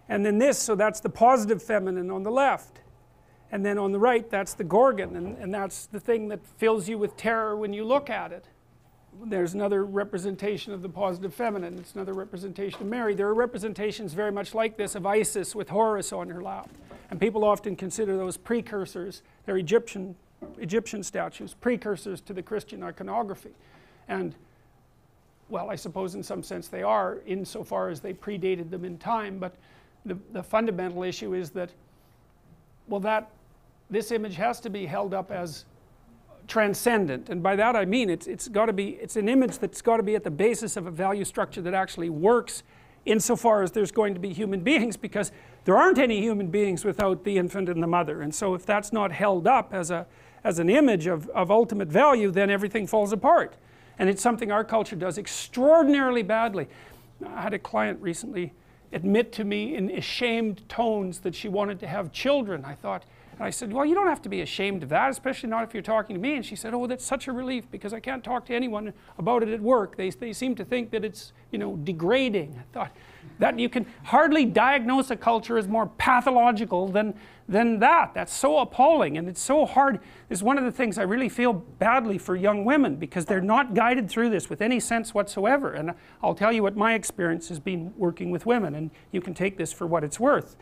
And then this, so that's the positive feminine on the left. And then on the right, that's the Gorgon, and that's the thing that fills you with terror when you look at it. There's another representation of the positive feminine. It's another representation of Mary. There are representations very much like this of Isis with Horus on her lap. And people often consider those precursors, they're Egyptian statues, precursors to the Christian iconography. And, well, I suppose in some sense they are, insofar as they predated them in time, but the fundamental issue is that, well, this image has to be held up as transcendent, and by that I mean it's an image that's got to be at the basis of a value structure that actually works insofar as there's going to be human beings, because there aren't any human beings without the infant and the mother. And so if that's not held up as an image of ultimate value, then everything falls apart. And it's something our culture does extraordinarily badly. I had a client recently admit to me in ashamed tones that she wanted to have children. And I said, well, you don't have to be ashamed of that, especially not if you're talking to me. And she said, oh, that's such a relief, because I can't talk to anyone about it at work. They seem to think that it's, you know, degrading. I thought that you can hardly diagnose a culture as more pathological than that. That's so appalling, and it's so hard. It's one of the things I really feel badly for young women, because they're not guided through this with any sense whatsoever. And I'll tell you what my experience has been working with women, and you can take this for what it's worth.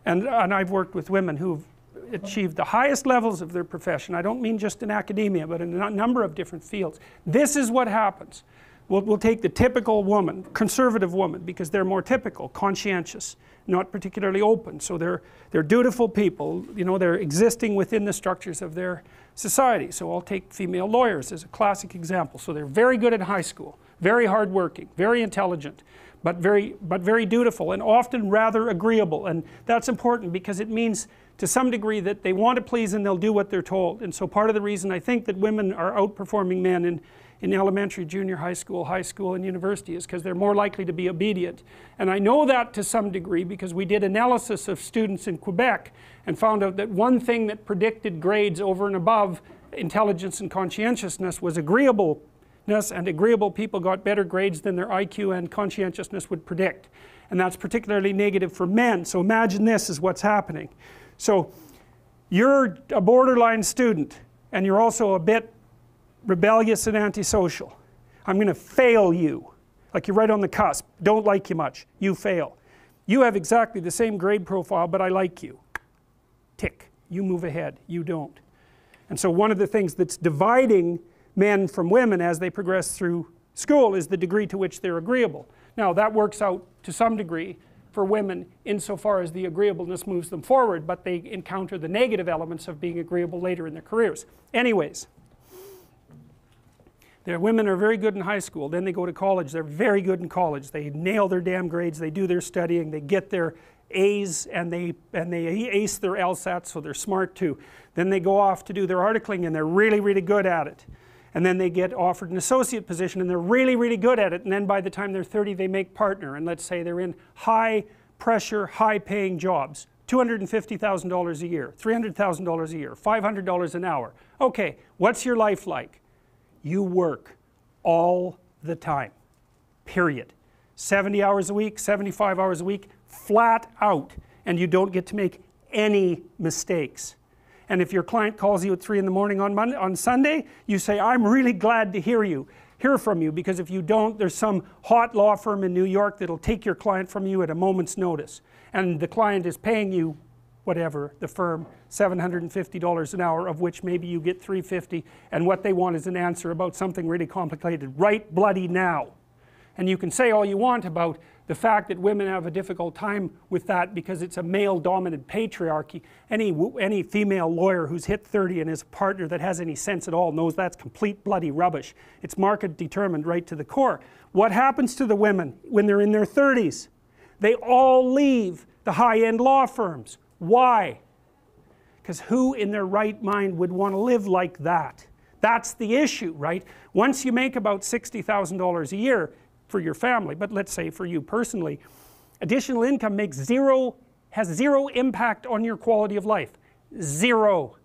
And I've worked with women who've achieved the highest levels of their profession. I don't mean just in academia, but in a number of different fields. This is what happens. We'll take the typical woman, conservative woman, because they're more typical, conscientious, not particularly open. So they're dutiful people, you know, they're existing within the structures of their society. So I'll take female lawyers as a classic example. So they're very good in high school, very hardworking, very intelligent, but very dutiful, and often rather agreeable. And that's important because it means to some degree that they want to please and they'll do what they're told. And so part of the reason I think that women are outperforming men in elementary, junior high school, and university is because they're more likely to be obedient. And I know that to some degree because we did analysis of students in Quebec and found out that one thing that predicted grades over and above intelligence and conscientiousness was agreeableness, and agreeable people got better grades than their IQ and conscientiousness would predict. And that's particularly negative for men. So imagine this is what's happening. So you're a borderline student, and you're also a bit rebellious and antisocial. I'm going to fail you. Like you're right on the cusp. Don't like you much. You fail. You have exactly the same grade profile, but I like you. Tick. You move ahead. You don't. And so one of the things that's dividing men from women as they progress through school is the degree to which they're agreeable. Now that works out to some degree for women insofar as the agreeableness moves them forward, but they encounter the negative elements of being agreeable later in their careers. Anyways, their women are very good in high school, then they go to college, they're very good in college, they nail their damn grades, they do their studying, they get their A's, and they ace their LSAT, so they're smart too. Then they go off to do their articling and they're really, really good at it. And then they get offered an associate position and they're really, really good at it, and then by the time they're 30 they make partner, and let's say they're in high pressure, high paying jobs, $250,000 a year, $300,000 a year, $500 an hour. Okay, what's your life like? You work all the time, period. 70 hours a week, 75 hours a week, flat out, and you don't get to make any mistakes. And if your client calls you at 3 in the morning on Sunday, you say, I'm really glad to hear from you, because if you don't, there's some hot law firm in New York that'll take your client from you at a moment's notice. And the client is paying you, whatever, the firm, $750 an hour, of which maybe you get $350, and what they want is an answer about something really complicated, right bloody now. And you can say all you want about the fact that women have a difficult time with that because it's a male-dominant patriarchy. Any female lawyer who's hit 30 and is a partner that has any sense at all knows that's complete bloody rubbish. It's market determined right to the core. What happens to the women when they're in their 30s? They all leave the high-end law firms. Why? Because who in their right mind would want to live like that? That's the issue, right? Once you make about $60,000 a year for your family, but let's say for you personally, additional income has zero impact on your quality of life. Zero.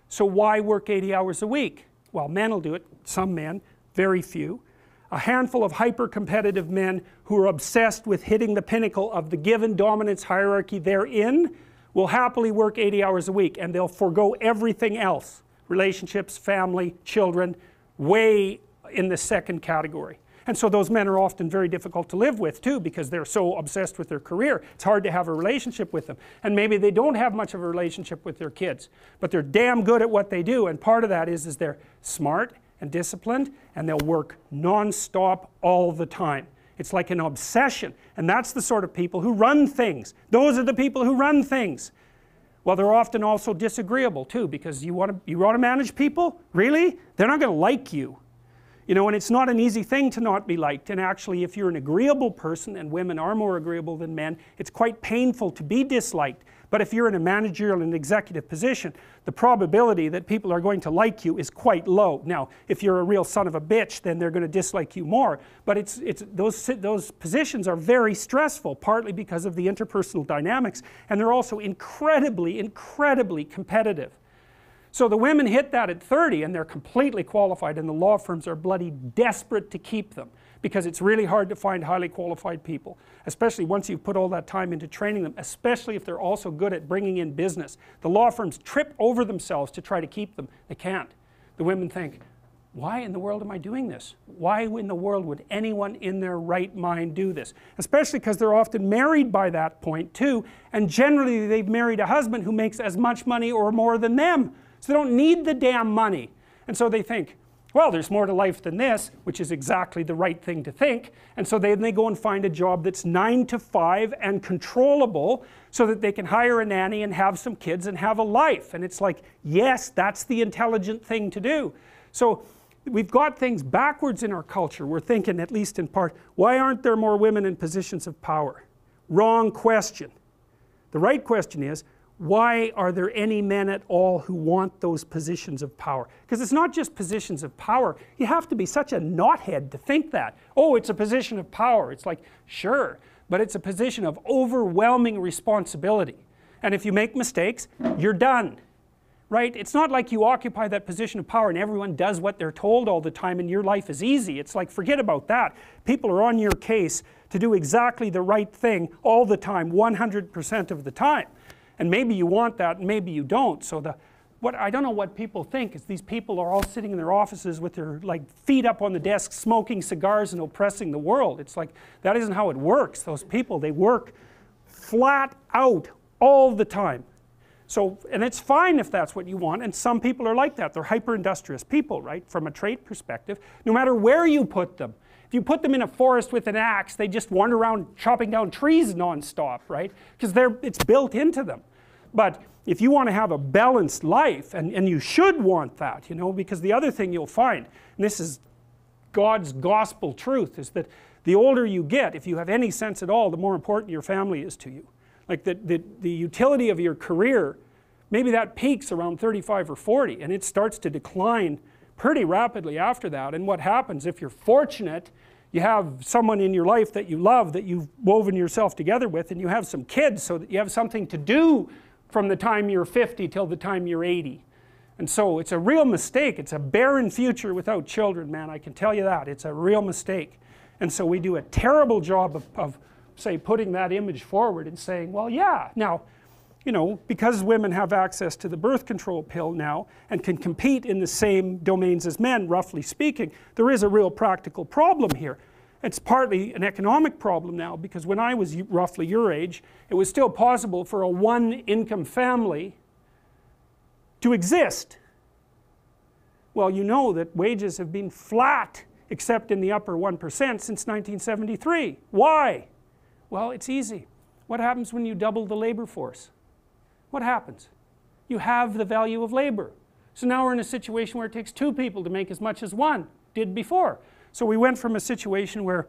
So why work 80 hours a week? Well, men will do it, some men, very few. a handful of hyper-competitive men who are obsessed with hitting the pinnacle of the given dominance hierarchy they're in will happily work 80 hours a week, and they'll forego everything else, relationships, family, children, way in the second category. And so those men are often very difficult to live with too, because they're so obsessed with their career. It's hard to have a relationship with them. And maybe they don't have much of a relationship with their kids, but they're damn good at what they do, and part of that is they're smart and disciplined, and they'll work non-stop all the time. It's like an obsession, and that's the sort of people who run things. Those are the people who run things. Well, they're often also disagreeable too, because you want to manage people? Really? They're not going to like you. You know, and it's not an easy thing to not be liked, and actually if you're an agreeable person, and women are more agreeable than men, it's quite painful to be disliked. But if you're in a managerial and executive position, the probability that people are going to like you is quite low. Now, if you're a real son of a bitch, then they're going to dislike you more. But those positions are very stressful, partly because of the interpersonal dynamics, and they're also incredibly, incredibly competitive. So the women hit that at 30 and they're completely qualified, and the law firms are bloody desperate to keep them, because it's really hard to find highly qualified people, especially once you've put all that time into training them, especially if they're also good at bringing in business. The law firms trip over themselves to try to keep them. They can't. The women think, why in the world am I doing this? Why in the world would anyone in their right mind do this? Especially because they're often married by that point too, and generally they've married a husband who makes as much money or more than them. So they don't need the damn money. And so they think, well, there's more to life than this, which is exactly the right thing to think. And so then they go and find a job that's 9 to 5 and controllable, so that they can hire a nanny and have some kids and have a life. And it's like, yes, that's the intelligent thing to do. So we've got things backwards in our culture. We're thinking, at least in part, why aren't there more women in positions of power? Wrong question. The right question is, why are there any men at all who want those positions of power? Because it's not just positions of power. You have to be such a knothead to think that. Oh, it's a position of power. It's like, sure, but it's a position of overwhelming responsibility. And if you make mistakes, you're done. Right? It's not like you occupy that position of power and everyone does what they're told all the time and your life is easy. It's like, forget about that. People are on your case to do exactly the right thing all the time, 100% of the time. And maybe you want that, and maybe you don't. So I don't know what people think is these people are all sitting in their offices with their feet up on the desk, smoking cigars and oppressing the world. It's like, that isn't how it works. Those people, they work flat out all the time. So, and it's fine if that's what you want, and some people are like that. They're hyper-industrious people, right, from a trait perspective, no matter where you put them. If you put them in a forest with an axe, they just wander around chopping down trees non-stop, right? Because it's built into them. But if you want to have a balanced life, and you should want that, you know, because the other thing you'll find, and this is God's gospel truth, is that the older you get, if you have any sense at all, the more important your family is to you. Like the utility of your career, maybe that peaks around 35 or 40, and it starts to decline pretty rapidly after that. And what happens, if you're fortunate, you have someone in your life that you love, that you've woven yourself together with, and you have some kids so that you have something to do from the time you're 50 till the time you're 80. And so it's a real mistake. It's a barren future without children, man, I can tell you that. It's a real mistake. And so we do a terrible job of say, putting that image forward and saying, well, yeah, now, you know, because women have access to the birth control pill now and can compete in the same domains as men, roughly speaking, there is a real practical problem here. It's partly an economic problem now, because when I was roughly your age, it was still possible for a one-income family to exist. Well, you know that wages have been flat, except in the upper 1% since 1973. Why? Well, it's easy. What happens when you double the labor force? What happens? You have the value of labor. So now we're in a situation where it takes 2 people to make as much as 1 did before. So we went from a situation where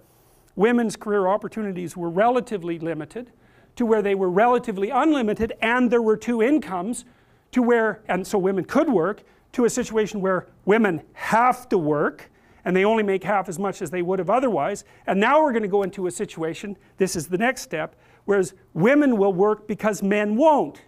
women's career opportunities were relatively limited to where they were relatively unlimited and there were 2 incomes, to where, and so women could work, to a situation where women have to work and they only make half as much as they would have otherwise. And now we're going to go into a situation, this is the next step, whereas women will work because men won't.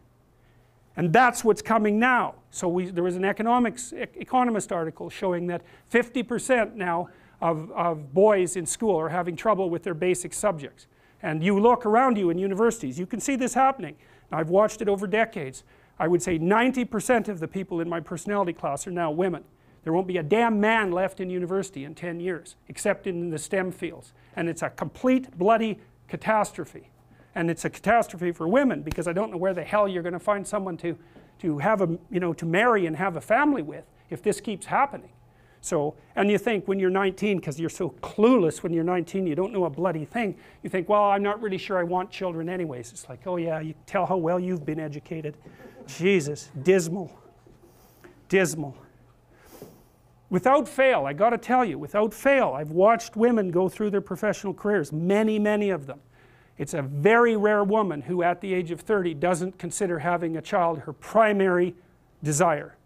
And that's what's coming now. So there was an economist article showing that 50% now of boys in school are having trouble with their basic subjects. And you look around you in universities, you can see this happening. I've watched it over decades. I would say 90% of the people in my personality class are now women. There won't be a damn man left in university in 10 years, except in the STEM fields. And it's a complete bloody catastrophe. And it's a catastrophe for women, because I don't know where the hell you're going to find someone to have a, to marry and have a family with if this keeps happening. So, and you think when you're 19, because you're so clueless when you're 19, you don't know a bloody thing, you think, well, I'm not really sure I want children anyways. It's like, oh yeah, you tell how well you've been educated. Jesus, dismal. Dismal. Without fail, I got to tell you, without fail, I've watched women go through their professional careers, many, many of them. It's a very rare woman who at the age of 30 doesn't consider having a child her primary desire.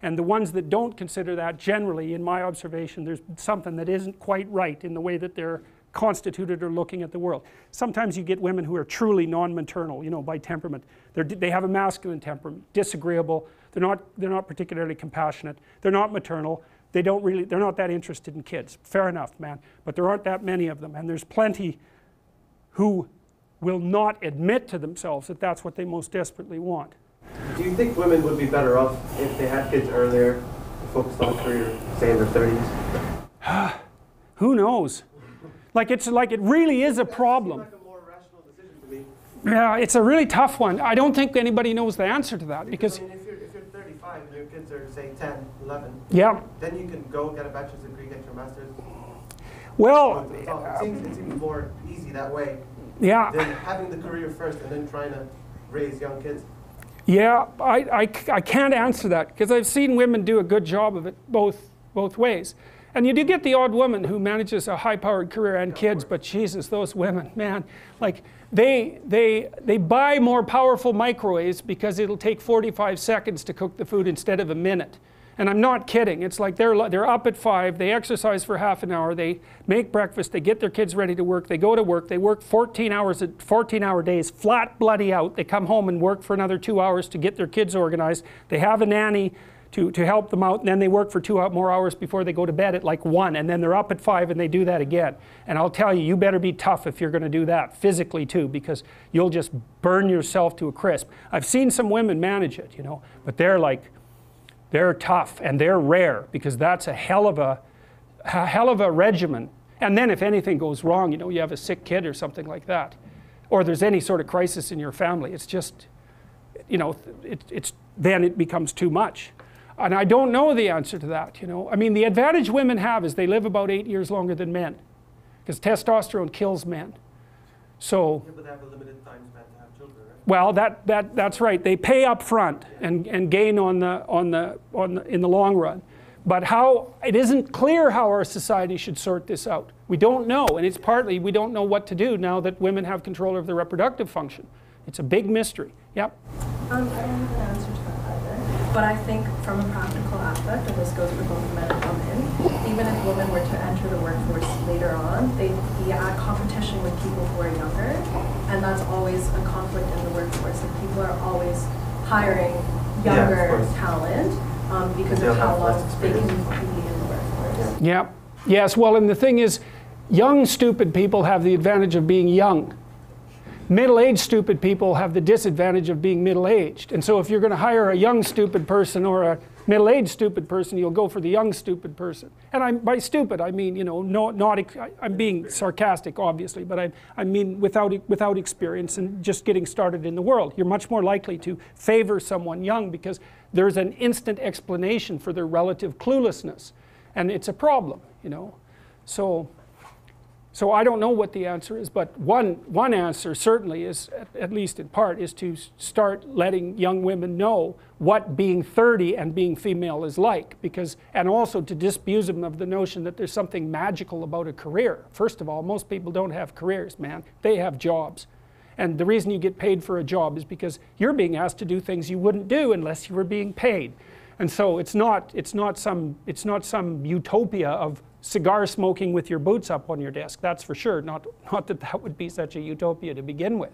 And the ones that don't consider that, generally, in my observation, there's something that isn't quite right in the way that they're constituted or looking at the world. Sometimes you get women who are truly non-maternal, by temperament. They have a masculine temperament, disagreeable, they're not particularly compassionate, they're not maternal, they're not that interested in kids. Fair enough, man. But there aren't that many of them, and there's plenty who will not admit to themselves that that's what they most desperately want. Do you think women would be better off if they had kids earlier, focused on a career, say in their 30s? Who knows? It's like it really is a problem. That seems like a more rational decision to me. Yeah, it's a really tough one. I don't think anybody knows the answer to that, because I mean, if you're 35 and your kids are, say, 10, 11, yeah, then you can go get a bachelor's degree, get your master's. well, It seems more easy that way yeah, than having the career first and then trying to raise young kids. yeah, I can't answer that, because I've seen women do a good job of it both ways. And you do get the odd woman who manages a high-powered career and kids, but Jesus, those women, man, like they buy more powerful microwaves because it'll take 45 seconds to cook the food instead of a minute. And I'm not kidding. It's like they're up at 5, they exercise for half an hour, they make breakfast, they get their kids ready to work, they go to work, they work 14-hour days, flat bloody out, they come home and work for another 2 hours to get their kids organized, they have a nanny to help them out, and then they work for 2 more hours before they go to bed at like 1, and then they're up at 5 and they do that again. And I'll tell you, you better be tough if you're going to do that, physically too, because you'll just burn yourself to a crisp. I've seen some women manage it, but they're tough and they're rare, because that's a hell of a regimen. And then if anything goes wrong, you have a sick kid or something like that, or there's any sort of crisis in your family, it's just, then it becomes too much. And I don't know the answer to that, I mean, the advantage women have is they live about 8 years longer than men, because testosterone kills men. So, Yeah, but they have a limited time span to have children, right? well, that's right. They pay up front and gain in the long run. But it isn't clear how our society should sort this out. We don't know, and it's partly we don't know what to do now that women have control of their reproductive function. It's a big mystery. Yep. I don't have an answer to that either. But I think from a practical aspect, and this goes for both men and women, even if women were to enter the workforce later on, they'd be at competition with people who are younger, and that's always a conflict in the workforce. And people are always hiring younger talent because of how long they can be in the workforce. Yeah. Yes, well, and the thing is, young stupid people have the advantage of being young. Middle-aged stupid people have the disadvantage of being middle-aged. And so if you're going to hire a young stupid person or a middle-aged stuped person, you'll go for the young stupid person. And by stupid, I mean, I'm being sarcastic, obviously, but I mean without experience and just getting started in the world. You're much more likely to favor someone young because there's an instant explanation for their relative cluelessness. And it's a problem, So I don't know what the answer is, but one answer certainly is, at least in part, is to start letting young women know what being 30 and being female is like, and also to disabuse them of the notion that there's something magical about a career. First of all, most people don't have careers, man. They have jobs. And the reason you get paid for a job is because you're being asked to do things you wouldn't do unless you were being paid. And so it's not some utopia of cigar smoking with your boots up on your desk. That's for sure. Not that would be such a utopia to begin with.